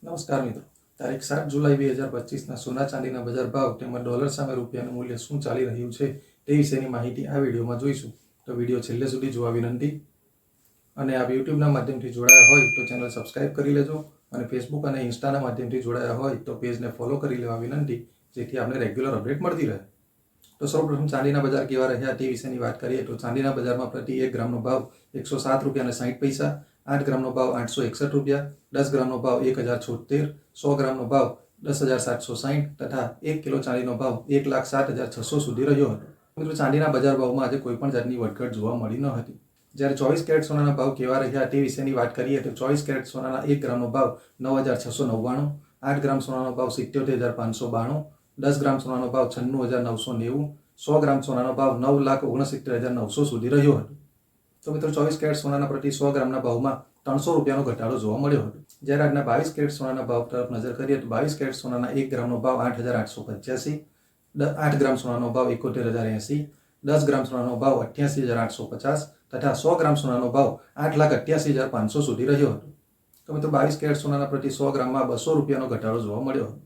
નમસ્કાર મિત્રો, તારીખ 7 જુલાઈ 2025ના સોના ચાંદીના બજાર ભાવ તેમજ ડોલર સામે રૂપિયાનું મૂલ્ય શું ચાલી રહ્યું છે તે વિશેની માહિતી આ વિડીયોમાં જોઈશું. તો વિડીયો છેલ્લે સુધી જોવા વિનંતી. અને આપ યુટ્યુબના માધ્યમથી જોડાયા હોય તો ચેનલ સબસ્ક્રાઇબ કરી લેજો અને ફેસબુક અને ઇન્સ્ટાના માધ્યમથી જોડાયા હોય તો પેજને ફોલો કરી લેવા વિનંતી, જેથી આપને રેગ્યુલર અપડેટ મળતી રહે. તો સૌપ્રથમ ચાંદીના બજાર કેવા રહ્યા તે વિશેની વાત કરીએ તો ચાંદીના બજારમાં પ્રતિ 1 ગ્રામનો ભાવ 107 રૂપિયા અને 60 પૈસા, 8 ગ્રામનો ભાવ 861 રૂપિયા, 10 ગ્રામનો ભાવ 1076, 100 ગ્રામનો ભાવ 10,760 તથા 1 કિલો ચાંદીનો ભાવ 1,07,600 સુધી રહ્યો હતો. મિત્રો, ચાંદીના બજાર ભાવમાં આજે કોઈપણ જાતની વધઘટ જોવા મળી ન હતી. જ્યારે 24 કેરેટ સોનાના ભાવ કેવા રહ્યા તે વિશેની વાત કરીએ તો 24 કેરેટ સોનાના 1 ગ્રામનો ભાવ 9,699, 8 ગ્રામ સોનાનો ભાવ 77,592, 10 ગ્રામ સોનાનો ભાવ 96,990, 100 ગ્રામ સોનાનો ભાવ 9,69,900 સુધી રહ્યો હતો. તો મિત્રો, 24 કેરેટ સોનાના પ્રતિ 100 ગ્રામના ભાવમાં 300 રૂપિયાનો ઘટાડો જોવા મળ્યો હતો. જ્યારે આજના 22 કેરેટ સોનાના ભાવ તરફ નજર કરીએ તો 22 કેરેટ સોનાના 1 ગ્રામનો ભાવ 8,885, 8 ગ્રામ સોનાનો ભાવ 71,080, 10 ગ્રામ સોનાનો ભાવ 88,850 તથા 100 ગ્રામ સોનાનો ભાવ 8,88,500 સુધી રહ્યો હતો. તો મિત્રો, 22 કેરેટ સોનાના પ્રતિ 100 ગ્રામમાં 200 રૂપિયાનો ઘટાડો જોવા મળ્યો હતો.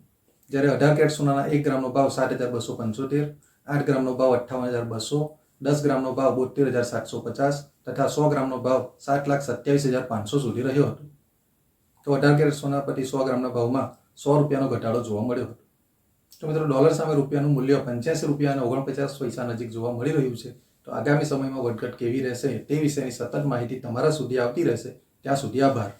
જ્યારે 18 કેરેટ સોનાના 1 ગ્રામનો ભાવ 7,275, 8 ગ્રામનો ભાવ 58,200, 10 ગ્રામનો ભાવ 72,750 તથા 100 ગ્રામનો ભાવ 7,27,500 સુધી રહ્યો હતો. તો 18 કેરેટ સોના પ્રતિ 100 ગ્રામના ભાવમાં 100 રૂપિયાનો ઘટાડો જોવા મળ્યો હતો. તો મિત્રો, ડોલર સામે રૂપિયાનું મૂલ્ય 85 રૂપિયા અને 49 પૈસા નજીક જોવા મળી રહ્યું છે. તો આગામી સમયમાં વધઘટ કેવી રહેશે તે વિશેની સતત માહિતી તમારા સુધી આવતી રહેશે. ત્યાં સુધી આભાર.